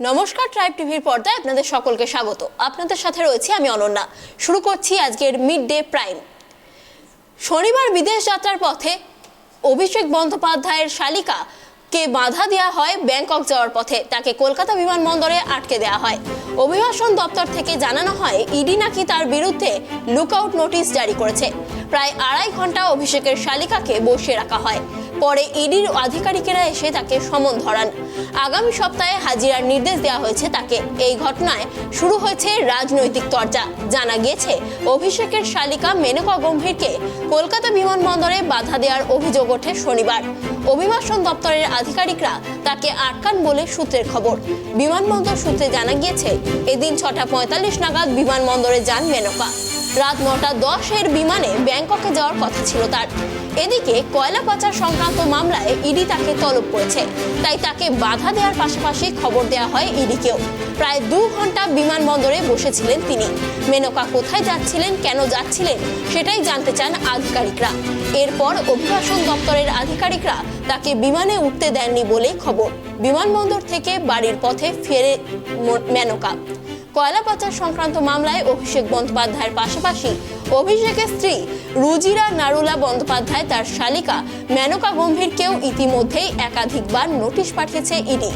নমস্কার, ট্রাইব টিভির পর্দায় আপনাদের সকলকে স্বাগত। আপনাদের সাথে রয়েছে আমি অনন্যা। শুরু করছি আজকের মিড ডে প্রাইম। শনিবার বিদেশ যাত্রার পথে অভিষেক বন্দ্যোপাধ্যায়ের শালিকাকে বাধা দেওয়া হয় ব্যাংকক যাওয়ার পথে। তাকে কলকাতা বিমানবন্দরে আটকে দেওয়া হয়। অভিবাসন দপ্তর থেকে জানানো হয় ইডি নাকি তার বিরুদ্ধে লুকআউট নোটিশ জারি করেছে। প্রায় 2.5 ঘন্টা অভিষেকের শালিকাকে বসিয়ে রাখা হয়। পরে ইডির আধিকারিকেরা এসে তাকে সমন ধরান। আগামী সপ্তাহে হাজিরার নির্দেশ দেওয়া হয়েছে তাকে। এই ঘটনায় শুরু হয়েছে রাজনৈতিক চর্চা। জানা গিয়েছে অভিষেকের শালিকা মেনকা গম্ভীরকে কলকাতা বিমানবন্দরে বাধা দেওয়ার অভিযোগ ওঠে শনিবার। অভিবাসন দপ্তরের আধিকারিকরা তাকে আটকান বলে সূত্রের খবর। বিমানবন্দর সূত্রে জানা গিয়েছে এদিন 6:45 নাগাদ বিমানবন্দরে যান মেনকা। রাত 9:10 বিমানে ব্যাংককে যাওয়ার কথা ছিল তার। এদিকে কয়লা পাচার সংক্রান্ত মামলায় ইডি তাকে তলব করেছে, তাই তাকে বাধা দেওয়ার পাশাপাশি খবর দেওয়া হয় ইডিকেও। প্রায় 2 ঘন্টা বিমানবন্দরে বসেছিলেন তিনি। মেনকা কোথায় যাচ্ছিলেন, কেন যাচ্ছিলেন সেটাই জানতে চান আধিকারিকরা। এরপর অভিবাসন দপ্তরের আধিকারিকরা তাকে বিমানে উঠতে দেননি বলেই খবর। বিমানবন্দর থেকে বাড়ির পথে ফেরে মেনকা। কয়লা পাচার সংক্রান্ত মামলায় অভিষেক বন্দ্যোপাধ্যায়ের পাশাপাশি অভিষেকের স্ত্রী রুজিরা নারুলা বন্দ্যোপাধ্যায় তার শালিকা মেনকা গম্ভীরকেও ইতিমধ্যেই একাধিকবার নোটিশ পাঠিয়েছে ইডি।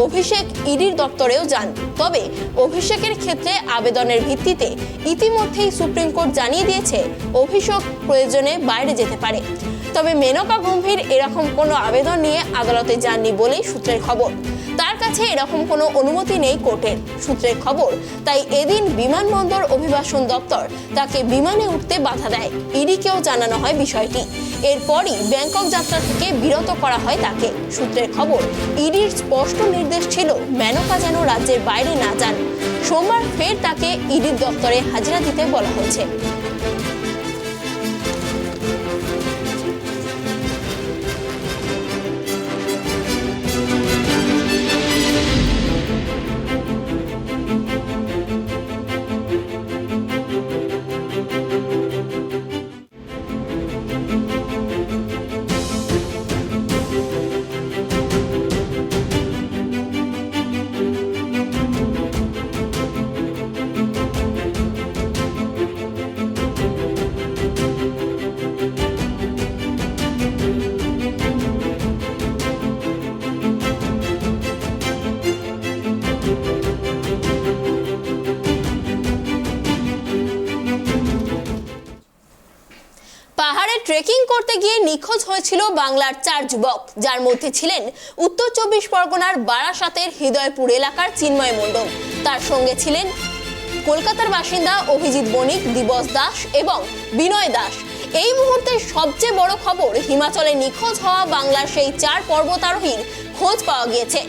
অভিষেক ইডির দপ্তরেও যান। তবে অভিষেকের ক্ষেত্রে আবেদনের ভিত্তিতে ইতিমধ্যেই সুপ্রিম কোর্ট জানিয়ে দিয়েছে অভিষেক প্রয়োজনে বাইরে যেতে পারে। তবে মেনকা গম্ভীর এরকম কোনো আবেদন নিয়ে আদালতে যাননি বলেই সূত্রের খবর। তার কাছে এরকম কোনো অনুমতি নেই কোর্টের, সূত্রের খবর। তাই এদিন বিমানবন্দর অভিবাসন দপ্তর তাকে বিমানে উঠতে বাধা দেয়। ইডিকেও জানানো হয় বিষয়টি। এরপরই ব্যাংকক যাত্রা থেকে বিরত করা হয় তাকে। সূত্রের খবর, ইডির স্পষ্ট নির্দেশ ছিল মেনকা যেন রাজ্যের বাইরে না যান। সোমবার ফের তাকে ইডির দপ্তরে হাজিরা দিতে বলা হয়েছে। পাহাড়ে ট্রেকিং করতে গিয়ে নিখোঁজ হয়েছিল বাংলার 4 যুবক, যার মধ্যে ছিলেন উত্তর 24 পরগনার বারাসাতের হৃদয়পুর এলাকার চিন্ময় মণ্ডল। তার সঙ্গে ছিলেন কলকাতার বাসিন্দা অভিজিৎ বণিক, দিবস দাস এবং বিনয় দাস। এই মুহূর্তে সবচেয়ে বড় খবর, হিমাচলে নিখোঁজ হওয়া বাংলার সেই 4 পর্বতারোহীর খোঁজ পাওয়া গিয়েছে।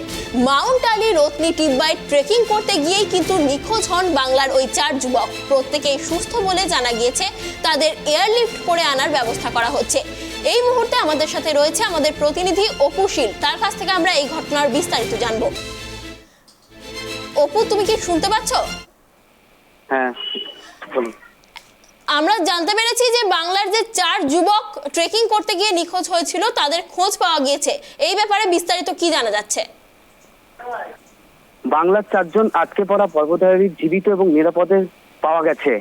মাউন্ট আলি রত্নি টিব্বায় ট্রেকিং করতে গিয়েই কিন্তু নিখোঁজ হন বাংলার ওই 4 যুবক। প্রত্যেকেই সুস্থ বলে জানা গিয়েছে। তাদের এয়ারলিফট করে আনার ব্যবস্থা করা হচ্ছে। এই মুহূর্তে আমাদের সাথে রয়েছে আমাদের প্রতিনিধি অপু শীল। তার কাছ থেকে আমরা এই ঘটনার বিস্তারিত জানবো। অপু, তুমি কি শুনতে পাচ্ছ? হ্যাঁ, আমরা জানতে পেরেছি যে বাংলার যে 4 যুবক ট্রেকিং করতে গিয়ে নিখোঁজ হয়েছিল তাদের খোঁজ পাওয়া গিয়েছে। এই ব্যাপারে বিস্তারিত কি জানা যাচ্ছে? বাংলার 4 জন আটকে পড়া পর্বতারোহী জীবিত এবং নিরাপদে পাওয়া গেছে।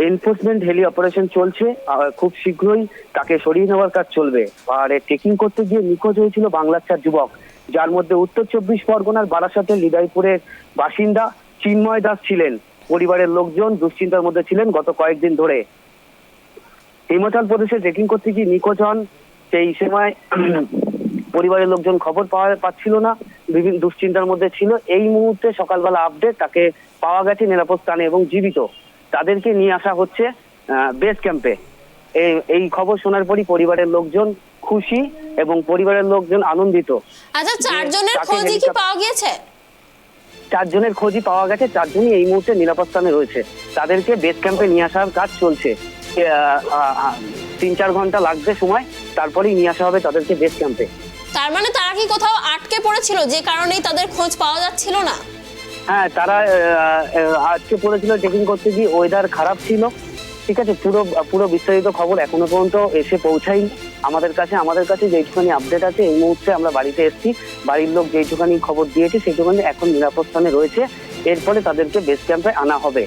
এনফোর্সমেন্ট হেলি অপারেশন চলছে। খুব শীঘ্রই তাকে সরিয়ে নেওয়ার কাজ চলবে। আর ট্রেকিং করতে গিয়ে নিখোঁজ হয়েছিল বাংলার 4 যুবক, যার মধ্যে উত্তর 24 পরগনার বারাসাতের হৃদয়পুরের বাসিন্দা চিন্ময় দাস ছিলেন। পরিবারের লোকজন দুশ্চিন্তার মধ্যে ছিলেন গত কয়েকদিন ধরে। হিমাচল প্রদেশে ট্রেকিং করতে গিয়ে নিখোঁজ হন। সেই সময় পরিবারের লোকজন খবর পাচ্ছিল না, বিভিন্ন দুশ্চিন্তার মধ্যে ছিল। এই মুহূর্তে সকালবেলা আপডেট, তাকে পাওয়া গেছে নিরাপদ স্থানে এবং জীবিত। তাদেরকে নিয়ে আসা হচ্ছে বেস ক্যাম্পে। এই খবর শোনার পরই পরিবারের লোকজন খুশি এবং পরিবারের লোকজন আনন্দিত। আচ্ছা, 4 জনের খোঁজই কি পাওয়া গিয়েছে? 4 জনের খোঁজই পাওয়া গেছে। 4 জনই এই মুহূর্তে নিরাপদ স্থানে রয়েছে। তাদেরকে বেস ক্যাম্পে নিয়ে আসার কাজ চলছে। 3-4 ঘন্টা লাগবে সময়, তারপরেই নিয়ে আসা হবে তাদেরকে বেস ক্যাম্পে। তার মানে তারা কি কোথাও আটকে পড়েছিল যে কারণেই তাদের খোঁজ পাওয়া যাচ্ছিল না? হ্যাঁ, তারা আটকে পড়েছিল ট্রেকিং করতে গিয়ে। ওয়েদার খারাপ ছিল, ঠিক আছে। পুরো বিস্তারিত খবর এখনো পর্যন্ত এসে পৌঁছায়নি। আমাদের কাছে যেইটুখানি আপডেট আছে, এই মুহূর্তে আমরা বাড়িতে এসেছি, বাড়ির লোক যেইটুখানি খবর দিয়েছে সেইটুখানি এখন নিরাপদ স্থানে রয়েছে। এরপরে তাদেরকে বেস ক্যাম্পে আনা হবে।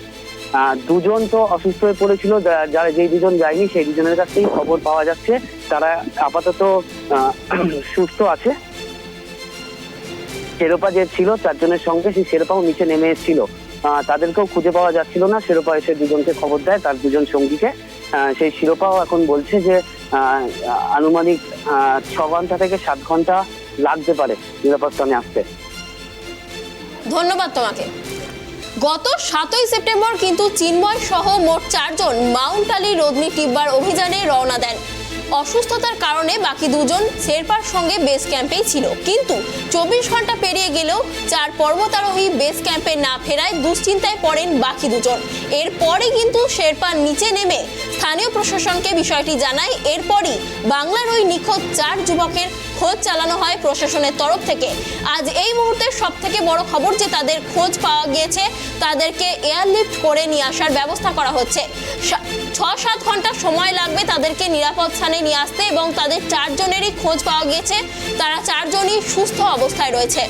দুজন তো অসুস্থ হয়ে পড়েছিল, যারা যেই দুজন যায়নি সেই দুজনের কাছ থেকেই খবর পাওয়া যাচ্ছে তারা আপাতত সুস্থ আছে। শেরোপা যে ছিল 4 জনের সঙ্গে, সেই শেরোপাও নিচে নেমে এসেছিল, তাদেরকেও খুঁজে পাওয়া যাচ্ছিল না। শেরোপা এসে দুজনকে খবর দেয়, তার দুজন সঙ্গীকে। সেই শিরোপাও এখন বলছে যে আনুমানিক 6 ঘন্টা থেকে 7 ঘন্টা লাগতে পারে নিরাপদ স্থানে আসতে। ধন্যবাদ তোমাকে। গত 7ই সেপ্টেম্বর কিন্তু চিন্ময় সহ মোট 4 জন মাউন্ট আলী রোদনি টিব্বার অভিযানে রওনা দেন। অসুস্থতার কারণে বাকি 2 জন শেরপার সঙ্গে বেস ক্যাম্পেই ছিল, কিন্তু 24 ঘন্টা পেরিয়ে গেলেও 4 পর্বতারোহী বেস ক্যাম্পে না ফেরায় দুশ্চিন্তায় পড়েন বাকি 2 জন। এরপরে কিন্তু শেরপার নিচে নেমে স্থানীয় প্রশাসনকে বিষয়টি জানায়। এরপরই বাংলার ওই নিখোঁজ 4 যুবকের খোঁজ চালানো হয় প্রশাসনের তরফ থেকে। আজ এই মুহূর্তে সব থেকে বড় খবর যে তাদের খোঁজ পাওয়া গিয়েছে, তাদেরকে এয়ারলিফট করে নিয়ে আসার ব্যবস্থা করা হচ্ছে। 6-7 ঘন্টা সময় লাগবে তাদেরকে নিরাপদ স্থানে নিয়ে আসতে, এবং তাদের 4 জনেরই খোঁজ পাওয়া গিয়েছে। তারা 4 জনই সুস্থ অবস্থায় রয়েছে।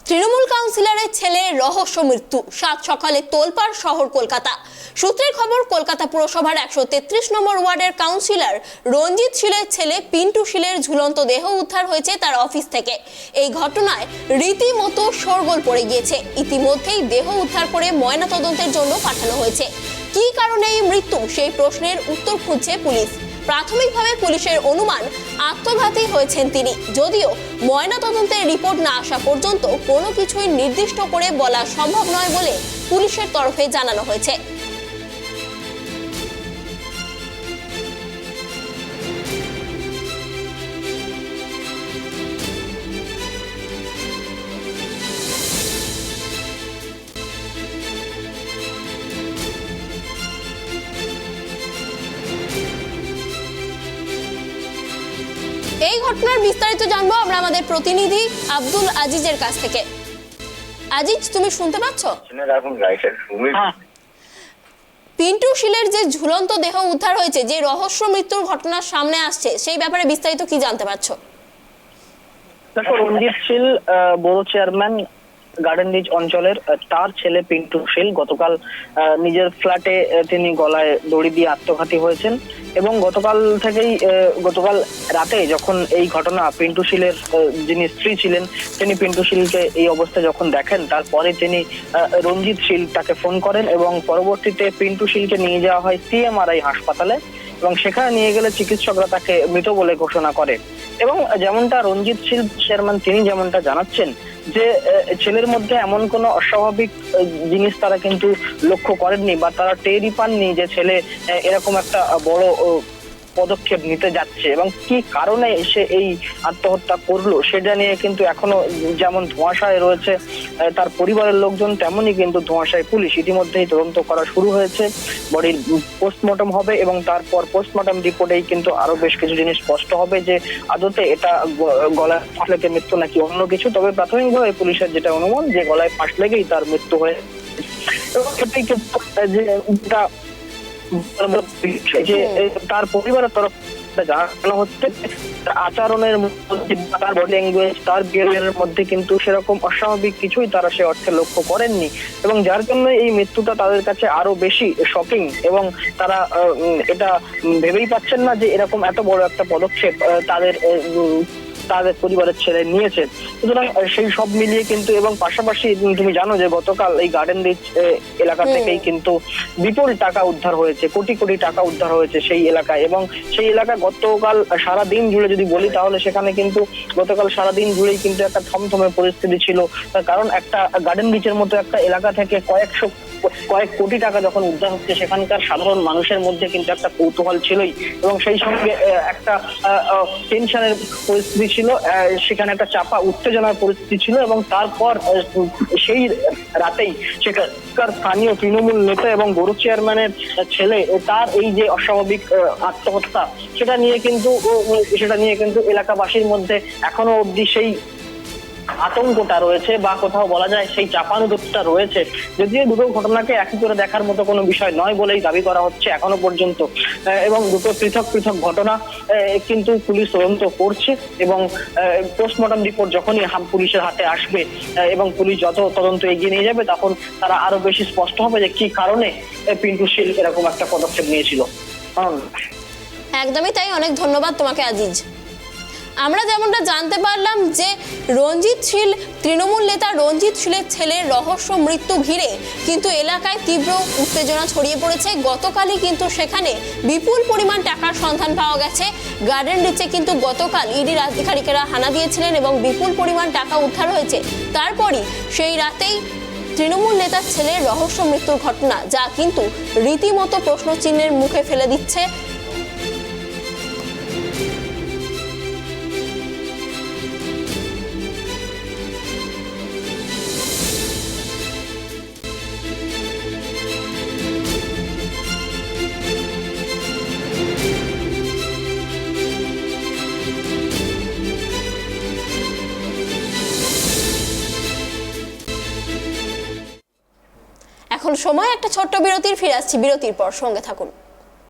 তৃণমূল কাউন্সিলরের ছেলের রহস্য মৃত্যু, 7 সকালে তোলপাড় শহর কলকাতা। সূত্রের খবর, কলকাতা পুরসভার 133 নম্বর ওয়ার্ডের কাউন্সিলর রঞ্জিত শীলের ছেলে পিন্টু শীলের ঝুলন্ত দেহ উদ্ধার হয়েছে তার অফিস থেকে। এই ঘটনায় রীতিমতো শোরগোল পড়ে গিয়েছে। ইতিমধ্যেই দেহ উদ্ধার করে ময়নাতদন্তের জন্য পাঠানো হয়েছে। কী কারণে এই মৃত্যু, সেই প্রশ্নের উত্তর খুঁজছে পুলিশ। প্রাথমিকভাবে পুলিশের অনুমান আত্মঘাতী হয়েছেন তিনি, যদিও ময়নাতদন্তের রিপোর্ট না আসা পর্যন্ত কোনো কিছুই নির্দিষ্ট করে বলা সম্ভব নয় বলে পুলিশের তরফে জানানো হয়েছে। এই ঘটনার বিস্তারিত জানবো আমরা আমাদের প্রতিনিধি আব্দুল আজিজের কাছ থেকে। আজিজ, তুমি শুনতে পাচ্ছ? পিন্টু শীলের যে ঝুলন্ত দেহ উদ্ধার হয়েছে, যে রহস্য মৃত্যুর ঘটনা সামনে আসছে, সেই ব্যাপারে বিস্তারিত কি জানতে পারছো? দেখো, রঞ্জিত শীল বড় চেয়ারম্যান গার্ডেন রিচ অঞ্চলের, তার ছেলে পিন্টু শীল গতকাল নিজের ফ্ল্যাটে তিনি গলায় দড়ি দিয়ে আত্মঘাতী হয়েছেন। এবং গতকাল রাতে যখন এই ঘটনা, পিন্টু শীলের যিনি স্ত্রী ছিলেন তিনি পিন্টু শীলকে এই অবস্থায় যখন দেখেন, তারপরে তিনি রঞ্জিত শীল তাকে ফোন করেন এবং পরবর্তীতে পিন্টু শীলকে নিয়ে যাওয়া হয় CMRI হাসপাতালে, এবং সেখানে নিয়ে গেলে চিকিৎসকরা তাকে মৃত বলে ঘোষণা করে। এবং যেমনটা রঞ্জিত শীল চেয়ারম্যান তিনি যেমনটা জানাচ্ছেন যে ছেলের মধ্যে এমন কোনো অস্বাভাবিক জিনিস তারা কিন্তু লক্ষ্য করেননি, বা তারা টেরই পাননি যে ছেলে এরকম একটা বড় পদক্ষেপ নিতে যাচ্ছে, এবং কি কারণে সে এই আত্মহত্যা করলো সেটা নিয়ে কিন্তু এখনো যেমন ধোঁয়াশায় রয়েছে তার পরিবারের লোকজন, তেমনই কিন্তু ধোঁয়াশায় পুলিশ। ইতিমধ্যেই তদন্ত করা শুরু হয়েছে, বডির পোস্টমর্টম হবে এবং তারপর পোস্টমর্টম রিপোর্টেই কিন্তু আরো বেশ কিছু জিনিস স্পষ্ট হবে যে আদতে এটা গলায় ফাঁস লেগে মৃত্যু নাকি অন্য কিছু। তবে প্রাথমিকভাবে পুলিশের যেটা অনুমান যে গলায় ফাঁস লেগেই তার মৃত্যু হয়ে, এবং এটাই যেটা তার পরিবারের তরফ জানানো হচ্ছে আচরণের মধ্যে, তার বডি ল্যাঙ্গুয়েজ, তার বিহেভিয়ারের মধ্যে কিন্তু সেরকম অস্বাভাবিক কিছুই তারা সে অর্থে লক্ষ্য করেননি, এবং যার জন্য এই মৃত্যুটা তাদের কাছে আরো বেশি শকিং, এবং তারা এটা ভেবেই পাচ্ছেন না যে এরকম এত বড় একটা পদক্ষেপ তাদের পরিবারের ছেলে নিয়েছে। সুতরাং সেই সব মিলিয়ে কিন্তু, এবং পাশাপাশি তুমি জানো যে গতকাল এই গার্ডেন রিচ এলাকা থেকেই কিন্তু বিপুল টাকা উদ্ধার হয়েছে, কোটি কোটি টাকা উদ্ধার হয়েছে সেই এলাকায়। এবং সেই এলাকা গতকাল সারাদিন জুড়ে যদি বলি তাহলে সেখানে কিন্তু গতকাল সারাদিন জুড়েই কিন্তু একটা থমথমে পরিস্থিতি ছিল। তার কারণ একটা গার্ডেন রিচের মতো একটা এলাকা থেকে কয়েকশো কয়েক কোটি টাকা যখন উদ্ধার হচ্ছে, সেখানকার সাধারণ মানুষের মধ্যে কিন্তু একটা কৌতূহল ছিলই, এবং সেই সঙ্গে একটা টেনশনের পরিস্থিতি ছিল, সেখানে একটা চাপা উত্তেজনার পরিস্থিতি ছিল। এবং তারপর সেই রাতেই সেখানকার স্থানীয় তৃণমূল নেতা এবং বড় চেয়ারম্যানের ছেলে তার এই যে অস্বাভাবিক আত্মহত্যা, সেটা নিয়ে কিন্তু এলাকাবাসীর মধ্যে এখনো অবধি সেই আতঙ্কটা রয়েছে, বা কোথাও বলা যায় সেই চাপানুদোষটা রয়েছে। যদিও দুটো ঘটনাকে একই করে দেখার মতো কোনো বিষয় নয় বলেই দাবি করা হচ্ছে এখনো পর্যন্ত, এবং দুটো পৃথক পৃথক ঘটনা কিন্তু পুলিশ তদন্ত করছে। এবং পোস্টমর্টম রিপোর্ট যখনই পুলিশের হাতে আসবে এবং পুলিশ যত তদন্ত এগিয়ে নিয়ে যাবে, তখন তারা আরো বেশি স্পষ্ট হবে যে কি কারণে পিন্টু শীল এরকম একটা পদক্ষেপ নিয়েছিল। একদমই তাই, অনেক ধন্যবাদ তোমাকে আজিজ। আমরা যেমনটা জানতে পারলাম যে রঞ্জিত শীল, তৃণমূল নেতা রঞ্জিত শীলের ছেলের রহস্য মৃত্যু ঘিরে কিন্তু এলাকায় তীব্র উত্তেজনা ছড়িয়ে পড়েছে। গতকালই কিন্তু সেখানে বিপুল পরিমাণ টাকার সন্ধান পাওয়া গেছে। গার্ডেন রিচে কিন্তু গতকাল ইডির আধিকারিকেরা হানা দিয়েছিলেন এবং বিপুল পরিমাণ টাকা উদ্ধার হয়েছে। তারপরই সেই রাতেই তৃণমূল নেতার ছেলের রহস্য মৃত্যুর ঘটনা, যা কিন্তু রীতিমতো প্রশ্নচিহ্নের মুখে ফেলে দিচ্ছে। এখন সময় একটা ছোট্ট বিরতির, ফিরে আসছি বিরতির পর, সঙ্গে থাকুন।